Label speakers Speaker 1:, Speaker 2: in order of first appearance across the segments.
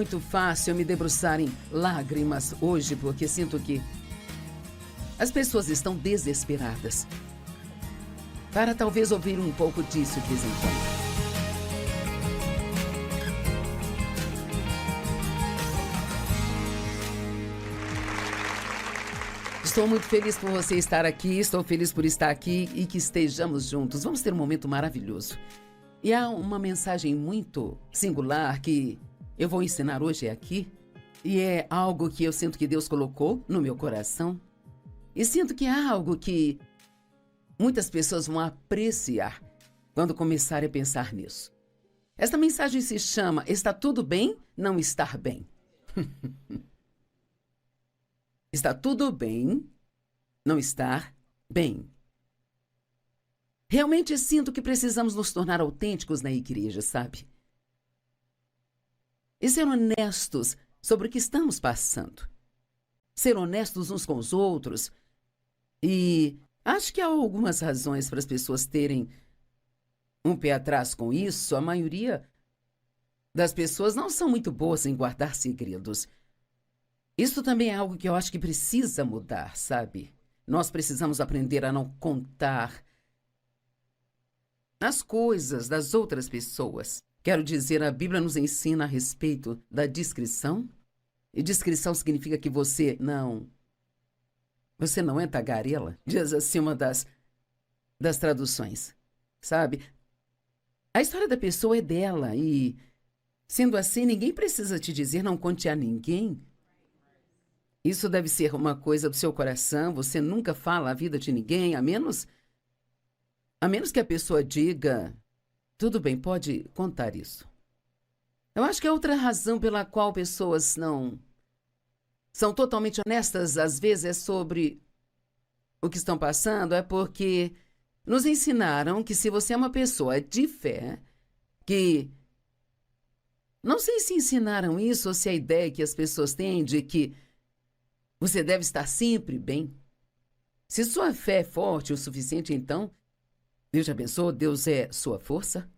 Speaker 1: muito fácil eu me debruçar em lágrimas hoje, porque sinto que as pessoas estão desesperadas. Para talvez ouvir um pouco disso de vez em quando. Estou muito feliz por você estar aqui, estou feliz por estar aqui e que estejamos juntos. Vamos ter um momento maravilhoso. E há uma mensagem muito singular que eu vou ensinar hoje aqui. E é algo que eu sinto que Deus colocou no meu coração. E sinto que é algo que muitas pessoas vão apreciar quando começarem a pensar nisso. Esta mensagem se chama Está tudo bem não estar bem? Está tudo bem não estar bem. Realmente sinto que precisamos nos tornar autênticos na igreja, sabe? E ser honestos sobre o que estamos passando. Ser honestos uns com os outros. E acho que há algumas razões para as pessoas terem um pé atrás com isso. A maioria das pessoas não são muito boas em guardar segredos. Isso também é algo que eu acho que precisa mudar, sabe? Nós precisamos aprender a não contar as coisas das outras pessoas. Quero dizer, a Bíblia nos ensina a respeito da discrição. E discrição significa que você não é tagarela. Diz assim uma das traduções, sabe? A história da pessoa é dela e, sendo assim, ninguém precisa te dizer não conte a ninguém. Isso deve ser uma coisa do seu coração, você nunca fala a vida de ninguém, a menos que a pessoa diga, tudo bem, pode contar isso. Eu acho que a outra razão pela qual pessoas não são totalmente honestas, às vezes, é sobre o que estão passando, é porque nos ensinaram que se você é uma pessoa de fé, que não sei se ensinaram isso ou se a ideia que as pessoas têm de que você deve estar sempre bem. Se sua fé é forte o suficiente, então, Deus te abençoe, Deus é sua força.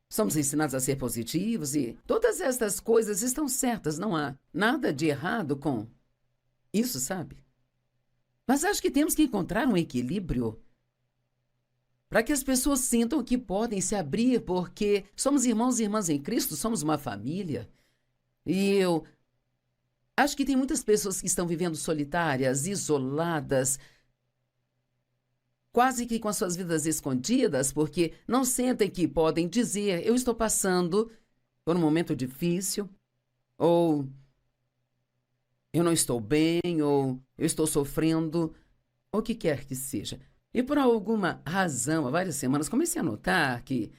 Speaker 1: Somos ensinados a ser positivos e todas estas coisas estão certas, não há nada de errado com isso, sabe? Mas acho que temos que encontrar um equilíbrio para que as pessoas sintam que podem se abrir, porque somos irmãos e irmãs em Cristo, somos uma família. E eu acho que tem muitas pessoas que estão vivendo solitárias, isoladas, quase que com as suas vidas escondidas, porque não sentem que podem dizer, eu estou passando por um momento difícil, ou eu não estou bem, ou eu estou sofrendo, ou o que quer que seja. E por alguma razão, há várias semanas, comecei a notar que,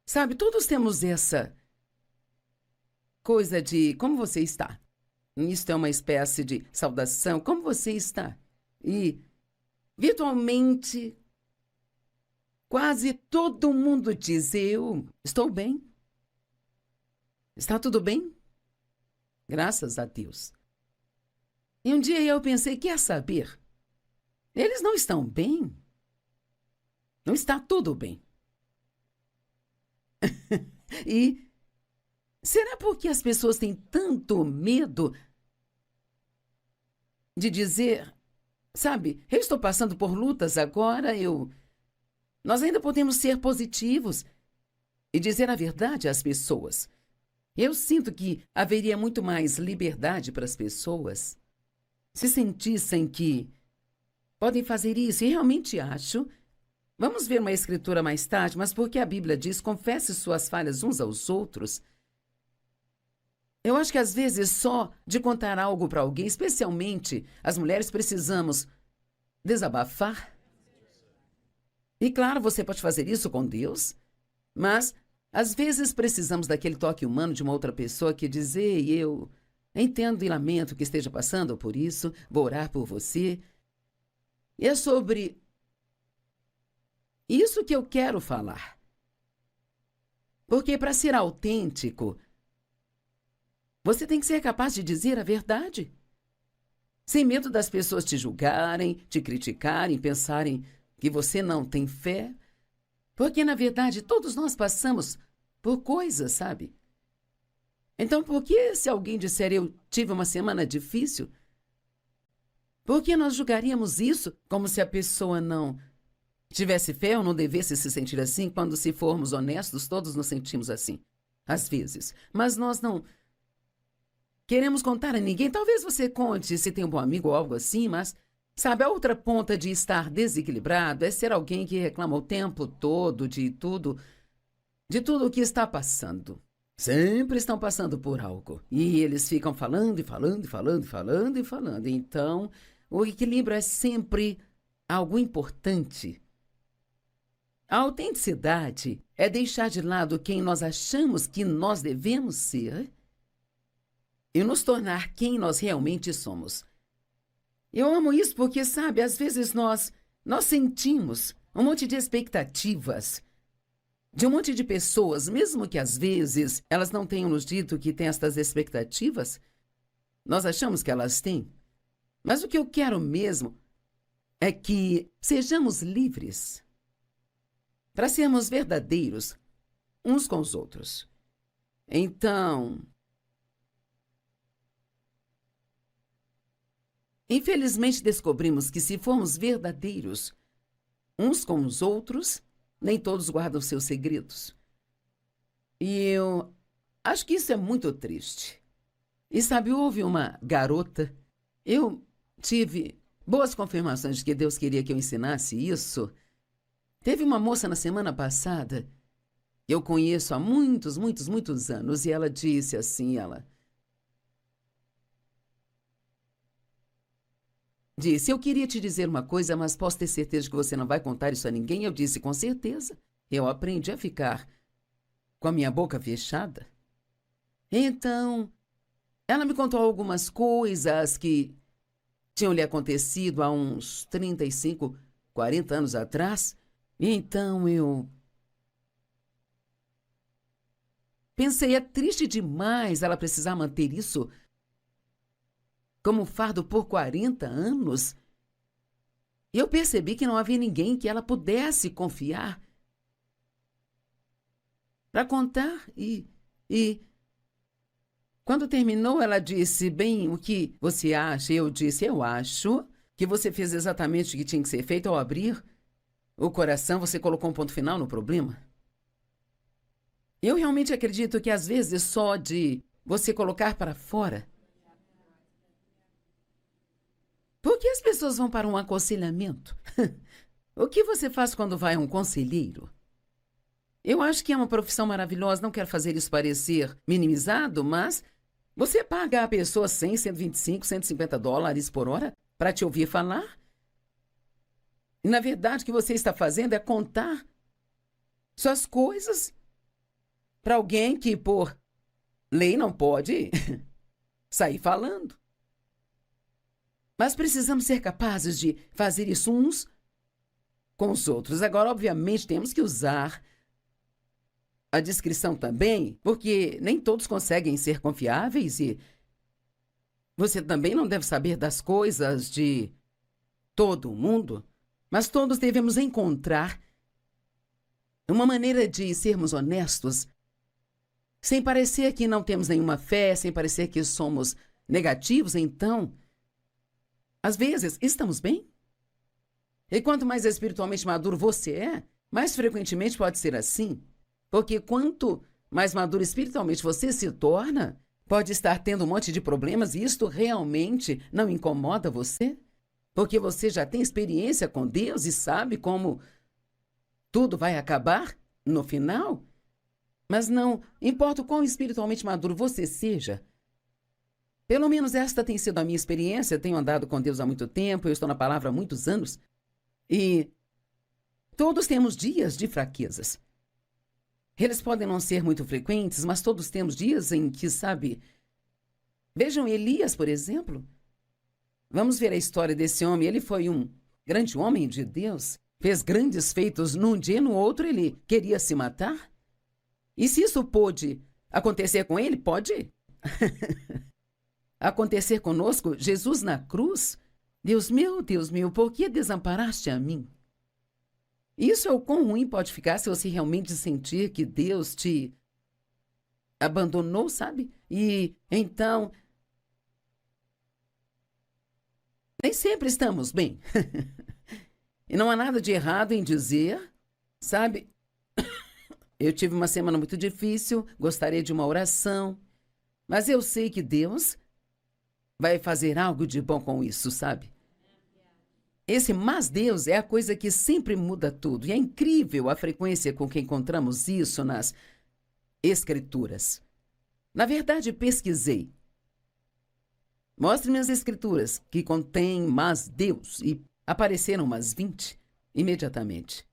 Speaker 1: sabe, todos temos essa coisa de como você está. Isso é uma espécie de saudação. Como você está? E, virtualmente, quase todo mundo diz, eu estou bem. Está tudo bem? Graças a Deus. E um dia eu pensei, quer saber? Eles não estão bem. Não está tudo bem. E será porque as pessoas têm tanto medo de dizer, sabe, eu estou passando por lutas agora, nós ainda podemos ser positivos e dizer a verdade às pessoas. Eu sinto que haveria muito mais liberdade para as pessoas se sentissem que podem fazer isso. E realmente acho, vamos ver uma escritura mais tarde, mas porque a Bíblia diz, confesse suas falhas uns aos outros. Eu acho que às vezes só de contar algo para alguém, especialmente as mulheres, precisamos desabafar. E claro, você pode fazer isso com Deus, mas às vezes precisamos daquele toque humano de uma outra pessoa que diz, ei, eu entendo e lamento que esteja passando por isso, vou orar por você. E é sobre isso que eu quero falar. Porque para ser autêntico, você tem que ser capaz de dizer a verdade. Sem medo das pessoas te julgarem, te criticarem, pensarem que você não tem fé. Porque, na verdade, todos nós passamos por coisas, sabe? Então, por que se alguém disser eu tive uma semana difícil, por que nós julgaríamos isso como se a pessoa não tivesse fé ou não devesse se sentir assim? Quando, se formos honestos, todos nos sentimos assim, às vezes. Mas nós não queremos contar a ninguém. Talvez você conte se tem um bom amigo ou algo assim, mas, sabe, a outra ponta de estar desequilibrado é ser alguém que reclama o tempo todo de tudo o que está passando. Sempre estão passando por algo. E eles ficam falando e falando e falando e falando e falando. Então, o equilíbrio é sempre algo importante. A autenticidade é deixar de lado quem nós achamos que nós devemos ser e nos tornar quem nós realmente somos. Eu amo isso porque, sabe, às vezes nós sentimos um monte de expectativas de um monte de pessoas, mesmo que às vezes elas não tenham nos dito que têm estas expectativas, nós achamos que elas têm. Mas o que eu quero mesmo é que sejamos livres para sermos verdadeiros uns com os outros. Então, infelizmente descobrimos que se formos verdadeiros uns com os outros, nem todos guardam seus segredos. E eu acho que isso é muito triste. E sabe, houve uma garota, eu tive boas confirmações de que Deus queria que eu ensinasse isso. Teve uma moça na semana passada, eu conheço há muitos, muitos, muitos anos, e ela disse assim, disse, eu queria te dizer uma coisa, mas posso ter certeza de que você não vai contar isso a ninguém? Eu disse, com certeza. Eu aprendi a ficar com a minha boca fechada. Então, ela me contou algumas coisas que tinham lhe acontecido há uns 35, 40 anos atrás. Então, eu pensei, é triste demais ela precisar manter isso como fardo por 40 anos. E eu percebi que não havia ninguém que ela pudesse confiar para contar. E quando terminou, ela disse, bem, o que você acha? Eu disse, eu acho que você fez exatamente o que tinha que ser feito ao abrir o coração, você colocou um ponto final no problema. Eu realmente acredito que às vezes só de você colocar para fora. Por que as pessoas vão para um aconselhamento? O que você faz quando vai a um conselheiro? Eu acho que é uma profissão maravilhosa, não quero fazer isso parecer minimizado, mas você paga a pessoa 100, 125, 150 dólares por hora para te ouvir falar? E, na verdade, o que você está fazendo é contar suas coisas para alguém que, por lei, não pode sair falando. Mas precisamos ser capazes de fazer isso uns com os outros. Agora, obviamente, temos que usar a discrição também, porque nem todos conseguem ser confiáveis e você também não deve saber das coisas de todo mundo, mas todos devemos encontrar uma maneira de sermos honestos, sem parecer que não temos nenhuma fé, sem parecer que somos negativos. Então, às vezes, estamos bem? E quanto mais espiritualmente maduro você é, mais frequentemente pode ser assim. Porque quanto mais maduro espiritualmente você se torna, pode estar tendo um monte de problemas e isto realmente não incomoda você? Porque você já tem experiência com Deus e sabe como tudo vai acabar no final? Mas não importa o quão espiritualmente maduro você seja. Pelo menos esta tem sido a minha experiência. Eu tenho andado com Deus há muito tempo, eu estou na palavra há muitos anos. E todos temos dias de fraquezas. Eles podem não ser muito frequentes, mas todos temos dias em que, sabe... Vejam Elias, por exemplo. Vamos ver a história desse homem. Ele foi um grande homem de Deus. Fez grandes feitos num dia e no outro ele queria se matar. E se isso pôde acontecer com ele, pode acontecer conosco. Jesus na cruz. Deus meu, por que desamparaste a mim? Isso é o quão ruim pode ficar se você realmente sentir que Deus te abandonou, sabe? e então nem sempre estamos bem. E não há nada de errado em dizer, sabe, eu tive uma semana muito difícil, gostaria de uma oração, mas eu sei que Deus vai fazer algo de bom com isso, sabe? Esse mas Deus é a coisa que sempre muda tudo. E é incrível a frequência com que encontramos isso nas Escrituras. Na verdade, pesquisei. Mostre-me as Escrituras que contêm mas Deus. E apareceram umas 20 imediatamente.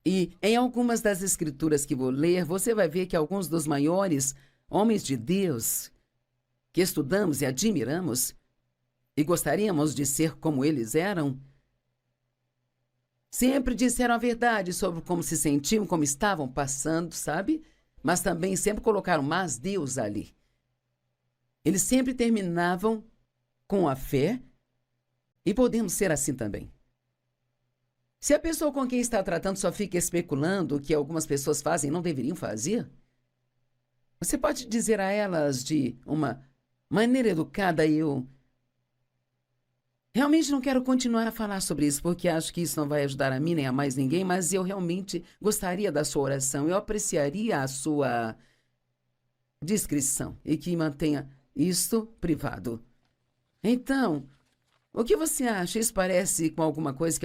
Speaker 1: E em algumas das Escrituras que vou ler, você vai ver que alguns dos maiores homens de Deus que estudamos e admiramos e gostaríamos de ser como eles eram, sempre disseram a verdade sobre como se sentiam, como estavam passando, sabe? Mas também sempre colocaram mas Deus ali. Eles sempre terminavam com a fé e podemos ser assim também. Se a pessoa com quem está tratando só fica especulando o que algumas pessoas fazem e não deveriam fazer, você pode dizer a elas de uma maneira educada: eu realmente não quero continuar a falar sobre isso, porque acho que isso não vai ajudar a mim nem a mais ninguém, mas eu realmente gostaria da sua oração, eu apreciaria a sua discrição e que mantenha isto privado. Então, o que você acha? Isso parece com alguma coisa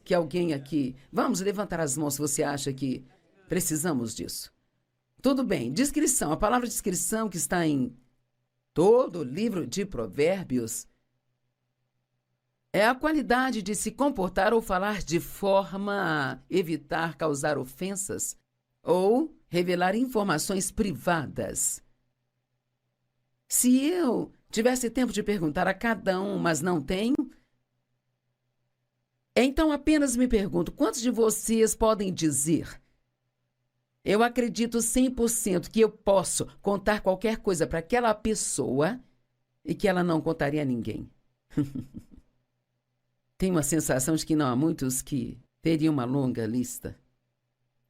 Speaker 1: que alguém aqui... Vamos levantar as mãos se você acha que precisamos disso. Tudo bem, discrição. A palavra discrição que está em todo o livro de Provérbios é a qualidade de se comportar ou falar de forma a evitar causar ofensas ou revelar informações privadas. Se eu tivesse tempo de perguntar a cada um, mas não tenho, então apenas me pergunto, quantos de vocês podem dizer: eu acredito 100% que eu posso contar qualquer coisa para aquela pessoa e que ela não contaria a ninguém? Tenho uma sensação de que não há muitos que teriam uma longa lista.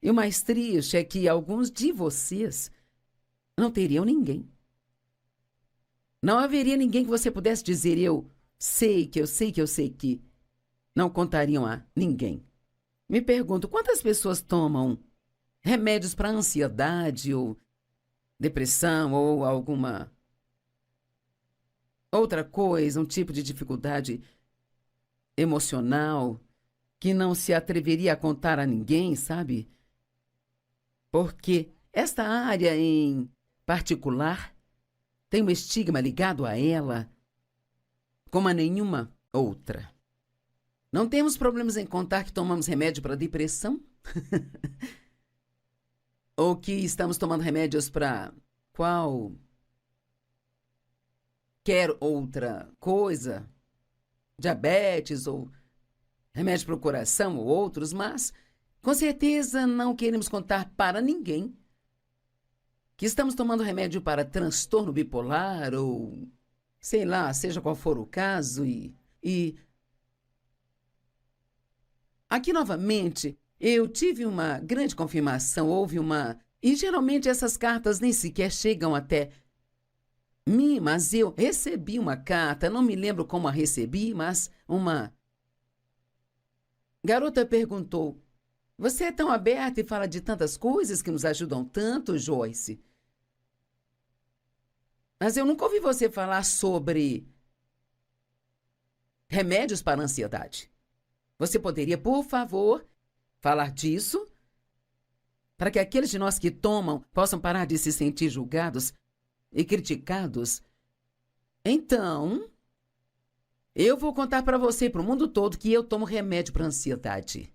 Speaker 1: E o mais triste é que alguns de vocês não teriam ninguém. Não haveria ninguém que você pudesse dizer: eu sei que não contariam a ninguém. Me pergunto, quantas pessoas tomam remédios para ansiedade ou depressão ou alguma outra coisa, um tipo de dificuldade emocional que não se atreveria a contar a ninguém, sabe? Porque esta área em particular tem um estigma ligado a ela como a nenhuma outra. Não temos problemas em contar que tomamos remédio para depressão? Ou que estamos tomando remédios para qualquer outra coisa, diabetes ou remédio para o coração ou outros, mas com certeza não queremos contar para ninguém que estamos tomando remédio para transtorno bipolar ou, sei lá, seja qual for o caso. E aqui novamente eu tive uma grande confirmação, e geralmente essas cartas nem sequer chegam até mim, mas eu recebi uma carta, não me lembro como a recebi, mas uma garota perguntou: você é tão aberta e fala de tantas coisas que nos ajudam tanto, Joyce, mas eu nunca ouvi você falar sobre remédios para a ansiedade. Você poderia, por favor, falar disso? Para que aqueles de nós que tomam possam parar de se sentir julgados e criticados. Então, eu vou contar para você e para o mundo todo que eu tomo remédio para ansiedade.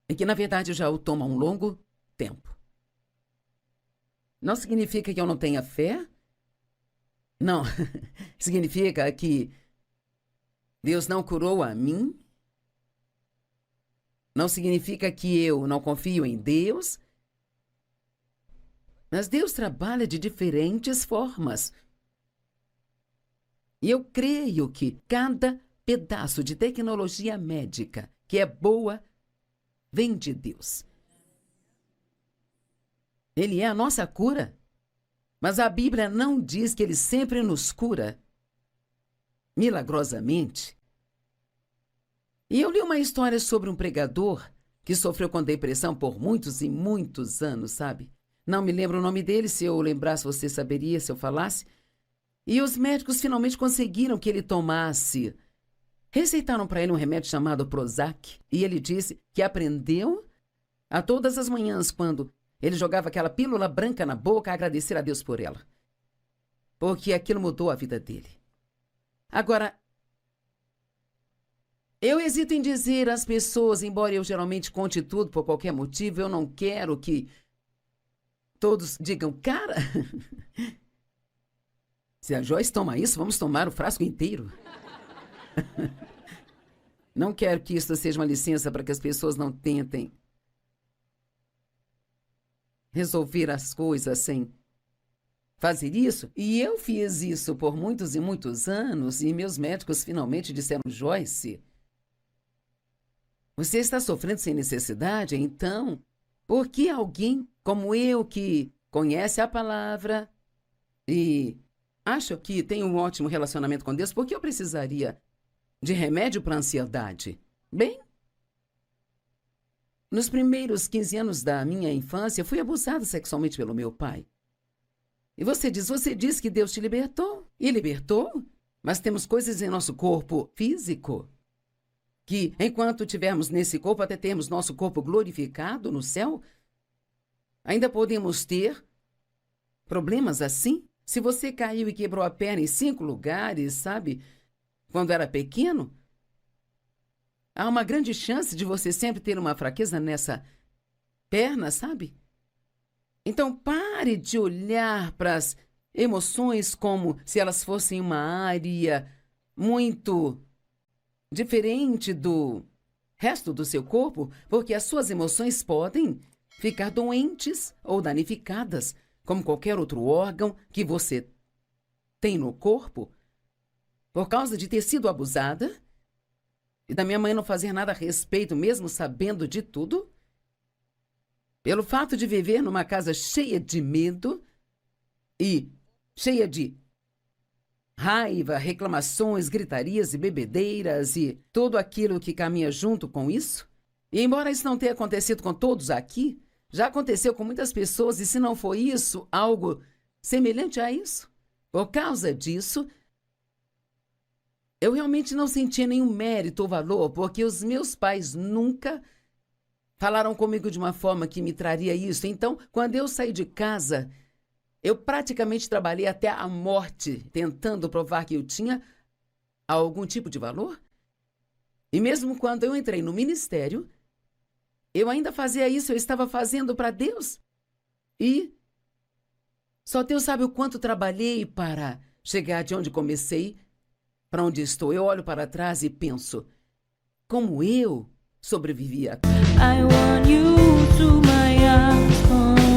Speaker 1: E que, na verdade, eu já o tomo há um longo tempo. Não significa que eu não tenha fé. Não. Significa que Deus não curou a mim. Não significa que eu não confio em Deus. Mas Deus trabalha de diferentes formas. E eu creio que cada pedaço de tecnologia médica que é boa vem de Deus. Ele é a nossa cura. Mas a Bíblia não diz que Ele sempre nos cura milagrosamente. E eu li uma história sobre um pregador que sofreu com depressão por muitos e muitos anos, sabe? Não me lembro o nome dele, se eu lembrasse você saberia se eu falasse. E os médicos finalmente conseguiram que ele tomasse. Receitaram para ele um remédio chamado Prozac. E ele disse que aprendeu a todas as manhãs, quando ele jogava aquela pílula branca na boca, a agradecer a Deus por ela. Porque aquilo mudou a vida dele. Agora, eu hesito em dizer às pessoas, embora eu geralmente conte tudo por qualquer motivo, eu não quero que todos digam, cara, se a Joyce toma isso, vamos tomar o frasco inteiro. Não quero que isso seja uma licença para que as pessoas não tentem resolver as coisas sem fazer isso. E eu fiz isso por muitos e muitos anos, e meus médicos finalmente disseram, Joyce, você está sofrendo sem necessidade, então, por que alguém como eu, que conhece a palavra e acho que tem um ótimo relacionamento com Deus, por que eu precisaria de remédio para ansiedade? Bem, nos primeiros 15 anos da minha infância, fui abusada sexualmente pelo meu pai. E você diz que Deus te libertou. E libertou, mas temos coisas em nosso corpo físico que, enquanto tivermos nesse corpo, até termos nosso corpo glorificado no céu, ainda podemos ter problemas assim. Se você caiu e quebrou a perna em 5 lugares, sabe, quando era pequeno, há uma grande chance de você sempre ter uma fraqueza nessa perna, sabe? Então pare de olhar para as emoções como se elas fossem uma área muito diferente do resto do seu corpo, porque as suas emoções podem ficar doentes ou danificadas, como qualquer outro órgão que você tem no corpo, por causa de ter sido abusada e da minha mãe não fazer nada a respeito, mesmo sabendo de tudo, pelo fato de viver numa casa cheia de medo e cheia de raiva, reclamações, gritarias e bebedeiras e tudo aquilo que caminha junto com isso. E embora isso não tenha acontecido com todos aqui, já aconteceu com muitas pessoas, e se não foi isso, algo semelhante a isso. Por causa disso, eu realmente não sentia nenhum mérito ou valor, porque os meus pais nunca falaram comigo de uma forma que me traria isso. Então, quando eu saí de casa, eu praticamente trabalhei até a morte, tentando provar que eu tinha algum tipo de valor. E mesmo quando eu entrei no ministério, eu ainda fazia isso, eu estava fazendo para Deus. E só Deus sabe o quanto trabalhei para chegar de onde comecei para onde estou. Eu olho para trás e penso, como eu sobrevivia.
Speaker 2: I want you to my arms forever.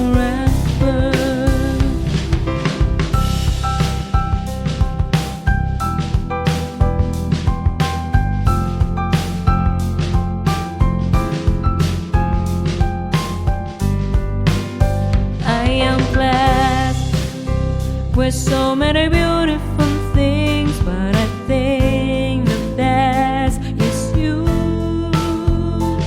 Speaker 2: I am blessed with so many beautiful things, but I think the best is you.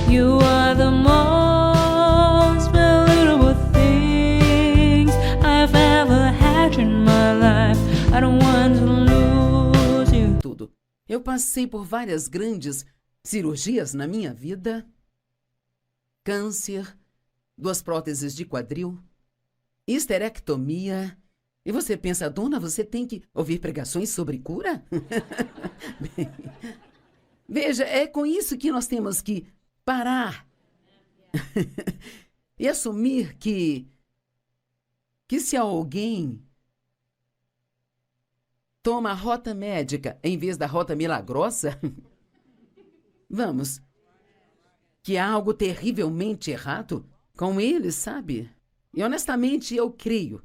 Speaker 2: You are the most valuable things I've ever had in my life. I don't want to lose you.
Speaker 1: Tudo. Eu passei por várias grandes cirurgias na minha vida. Câncer, 2 próteses de quadril, histerectomia. E você pensa, dona, você tem que ouvir pregações sobre cura? Bem, veja, é com isso que nós temos que parar e assumir que se alguém toma a rota médica em vez da rota milagrosa, vamos, que há algo terrivelmente errado com ele, sabe? E honestamente eu creio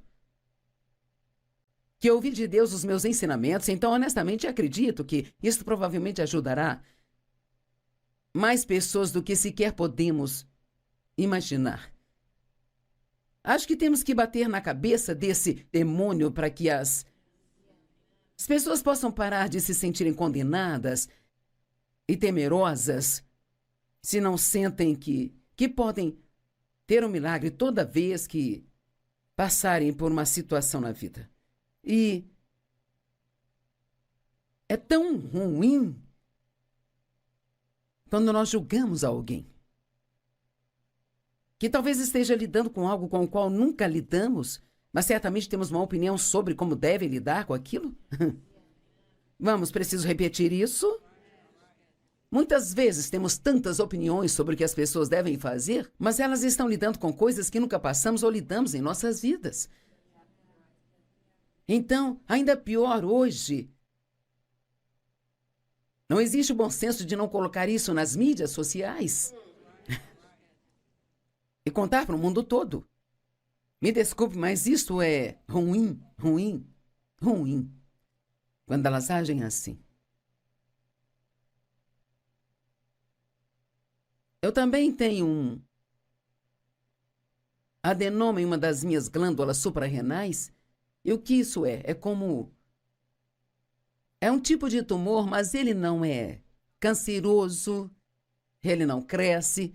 Speaker 1: que ouvi de Deus os meus ensinamentos, então honestamente acredito que isso provavelmente ajudará mais pessoas do que sequer podemos imaginar. Acho que temos que bater na cabeça desse demônio para que as pessoas possam parar de se sentirem condenadas e temerosas se não sentem que podem ter um milagre toda vez que passarem por uma situação na vida. E é tão ruim quando nós julgamos alguém que talvez esteja lidando com algo com o qual nunca lidamos, mas certamente temos uma opinião sobre como deve lidar com aquilo. Vamos, preciso repetir isso? Muitas vezes temos tantas opiniões sobre o que as pessoas devem fazer, mas elas estão lidando com coisas que nunca passamos ou lidamos em nossas vidas. Então, ainda pior hoje, não existe o bom senso de não colocar isso nas mídias sociais e contar para o mundo todo. Me desculpe, mas isso é ruim, ruim, ruim, quando elas agem assim. Eu também tenho um adenoma em uma das minhas glândulas suprarrenais. E o que isso é? É um tipo de tumor, mas ele não é canceroso, ele não cresce.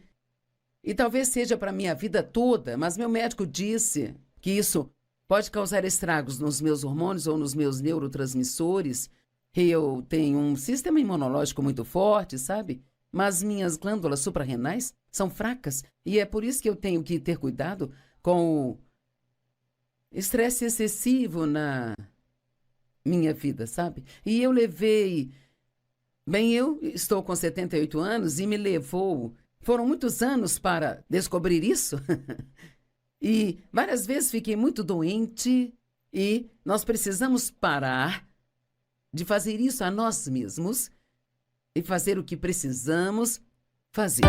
Speaker 1: E talvez seja para a minha vida toda, mas meu médico disse que isso pode causar estragos nos meus hormônios ou nos meus neurotransmissores. E eu tenho um sistema imunológico muito forte, sabe? Mas minhas glândulas suprarrenais são fracas e é por isso que eu tenho que ter cuidado com o estresse excessivo na minha vida, sabe? E eu levei... Bem, eu estou com 78 anos e me levou... Foram muitos anos para descobrir isso. E várias vezes fiquei muito doente e nós precisamos parar de fazer isso a nós mesmos e fazer o que precisamos fazer.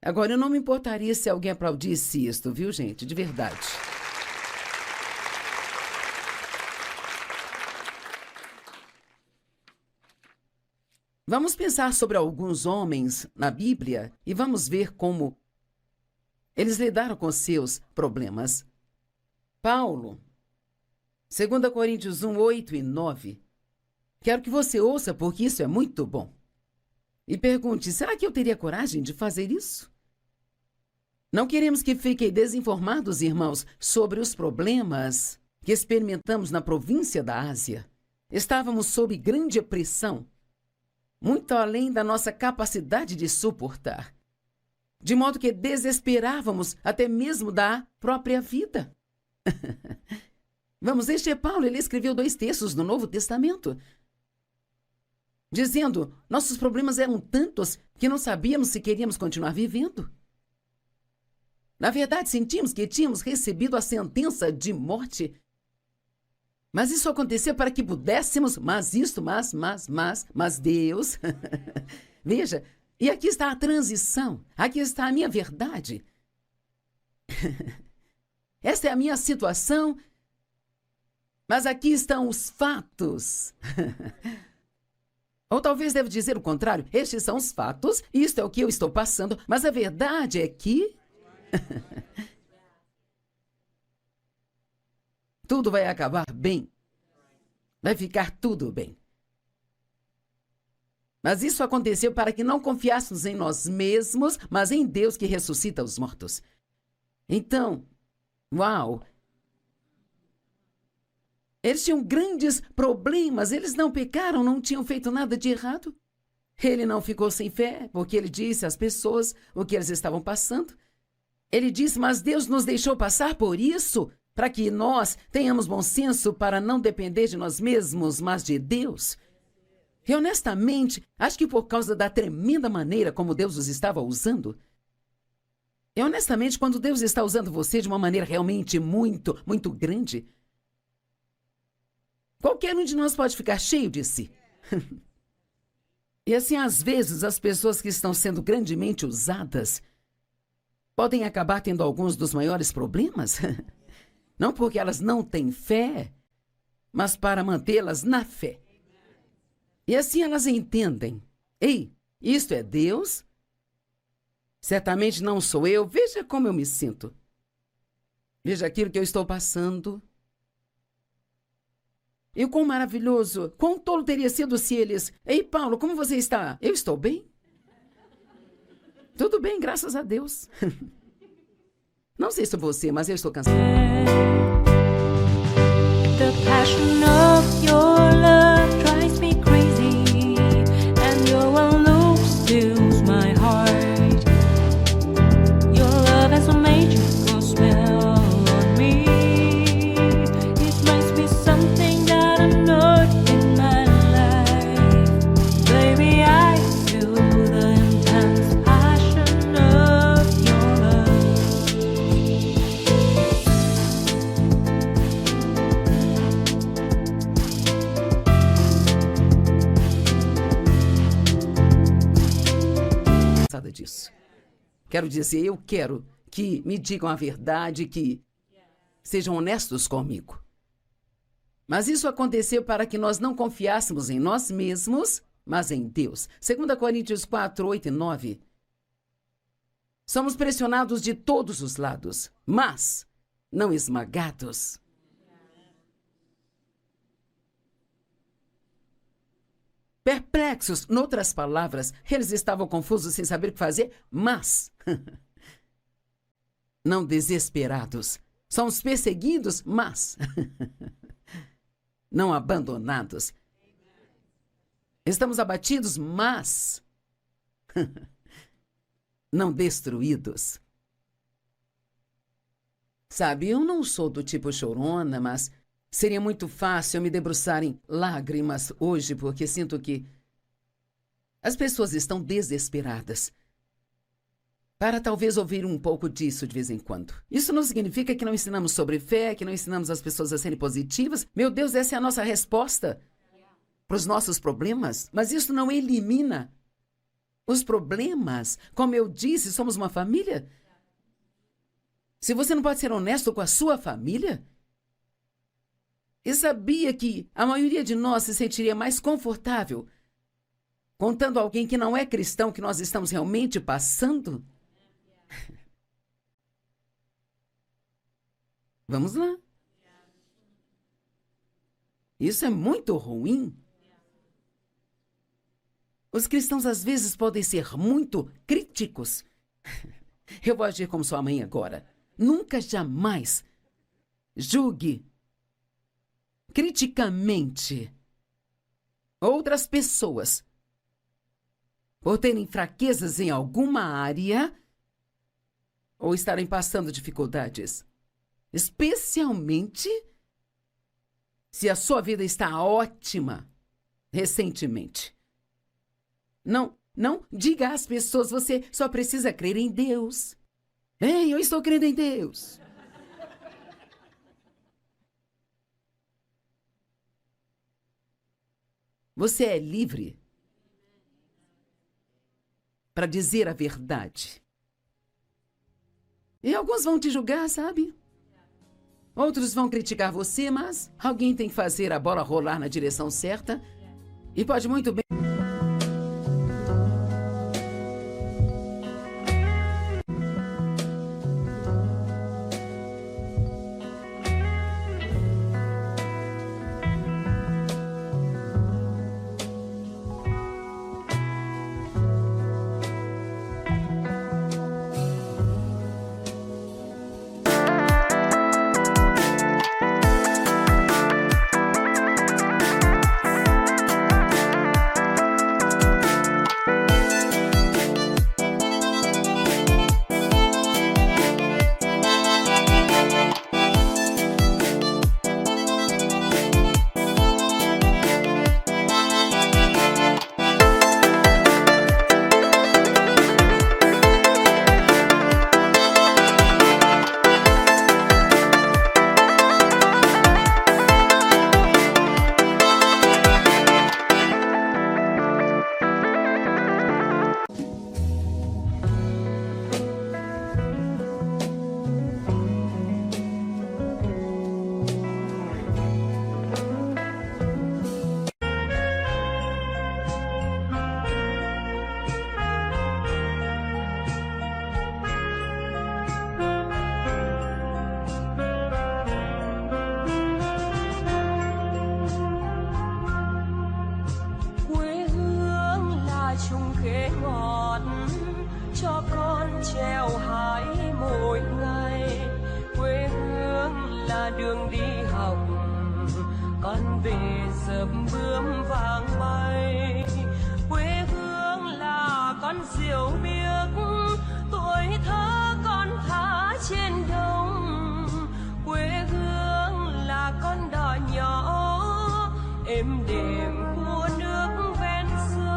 Speaker 1: Agora, eu não me importaria se alguém aplaudisse isto, viu, gente? De verdade. Vamos pensar sobre alguns homens na Bíblia e vamos ver como eles lidaram com seus problemas. Paulo, 2 Coríntios 1, 8 e 9. Quero que você ouça, porque isso é muito bom. E pergunte, será que eu teria coragem de fazer isso? Não queremos que fiquem desinformados, irmãos, sobre os problemas que experimentamos na província da Ásia. Estávamos sob grande pressão, muito além da nossa capacidade de suportar, de modo que desesperávamos até mesmo da própria vida. Vamos, este é Paulo, ele escreveu 2 textos do Novo Testamento, dizendo, nossos problemas eram tantos que não sabíamos se queríamos continuar vivendo. Na verdade, sentimos que tínhamos recebido a sentença de morte. Mas isso aconteceu para que pudéssemos, mas Deus... Veja, e aqui está a transição, aqui está a minha verdade. Esta é a minha situação, mas aqui estão os fatos. Ou talvez devo dizer o contrário, estes são os fatos, isto é o que eu estou passando, mas a verdade é que... tudo vai acabar bem. Vai ficar tudo bem. Mas isso aconteceu para que não confiássemos em nós mesmos, mas em Deus que ressuscita os mortos. Então, uau! Eles tinham grandes problemas, eles não pecaram, não tinham feito nada de errado. Ele não ficou sem fé, porque ele disse às pessoas o que eles estavam passando. Ele disse, mas Deus nos deixou passar por isso para que nós tenhamos bom senso para não depender de nós mesmos, mas de Deus. E honestamente, acho que por causa da tremenda maneira como Deus os estava usando, e honestamente, quando Deus está usando você de uma maneira realmente muito, muito grande, qualquer um de nós pode ficar cheio de si. E assim, às vezes, as pessoas que estão sendo grandemente usadas podem acabar tendo alguns dos maiores problemas. Não porque elas não têm fé, mas para mantê-las na fé. E assim elas entendem. Ei, isto é Deus? Certamente não sou eu. Veja como eu me sinto. Veja aquilo que eu estou passando. E quão maravilhoso, quão tolo teria sido se eles... Ei, Paulo, como você está? Eu estou bem? Tudo bem, graças a Deus. Não sei sobre você, mas eu estou cansado.
Speaker 2: The passion of your love drives me crazy, and your love steals my heart. Your love has a magical spell on me. It must be something that I'm not in my life. Baby, I feel the intense passion of your love.
Speaker 1: Cansada disso. Quero dizer, eu quero que me digam a verdade, que sejam honestos comigo. Mas isso aconteceu para que nós não confiássemos em nós mesmos, mas em Deus. 2 Coríntios 4, 8 e 9. Somos pressionados de todos os lados, mas não esmagados. Perplexos, noutras palavras, eles estavam confusos sem saber o que fazer, mas não desesperados. Somos perseguidos, mas não abandonados. Estamos abatidos, mas não destruídos. Sabe, eu não sou do tipo chorona, mas seria muito fácil eu me debruçar em lágrimas hoje, porque sinto que as pessoas estão desesperadas. Para talvez ouvir um pouco disso de vez em quando. Isso não significa que não ensinamos sobre fé, que não ensinamos as pessoas a serem positivas. Meu Deus, essa é a nossa resposta para os nossos problemas. Mas isso não elimina os problemas. Como eu disse, somos uma família. Se você não pode ser honesto com a sua família, e sabia que a maioria de nós se sentiria mais confortável contando a alguém que não é cristão que nós estamos realmente passando? Vamos lá. Isso é muito ruim. Os cristãos às vezes podem ser muito críticos. Eu vou agir como sua mãe agora. Nunca, jamais julgue criticamente outras pessoas por terem fraquezas em alguma área ou estarem passando dificuldades. Especialmente se a sua vida está ótima recentemente. Não diga às pessoas, você só precisa crer em Deus. Ei, eu estou crendo em Deus. Você é livre para dizer a verdade. E alguns vão te julgar, sabe? Outros vão criticar você, mas alguém tem que fazer a bola rolar na direção certa e pode muito bem...
Speaker 3: trường đi học, con về dập bướm vàng bay. Quê hương là con diều biếc, tuổi thơ con thả trên đồng. Quê hương là con đò nhỏ êm đềm của nước ven sông.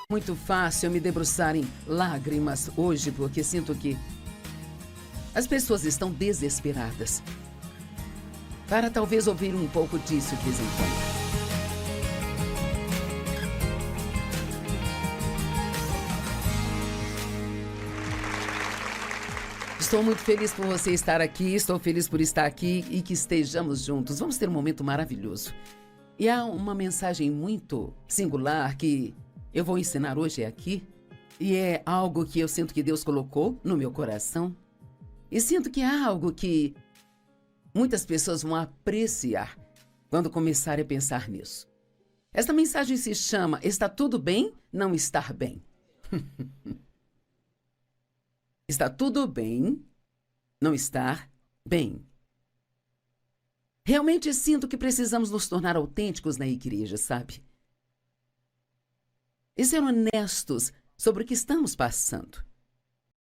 Speaker 1: Muito fácil eu me debruçar em lágrimas hoje, porque sinto que as pessoas estão desesperadas. Para talvez ouvir um pouco disso de vez em quando. Estou muito feliz por você estar aqui, estou feliz por estar aqui e que estejamos juntos. Vamos ter um momento maravilhoso. E há uma mensagem muito singular que eu vou ensinar hoje aqui, e é algo que eu sinto que Deus colocou no meu coração, e sinto que é algo que muitas pessoas vão apreciar quando começarem a pensar nisso. Esta mensagem se chama Está tudo bem não estar bem. Está tudo bem não estar bem. Realmente sinto que precisamos nos tornar autênticos na igreja, sabe? E ser honestos sobre o que estamos passando.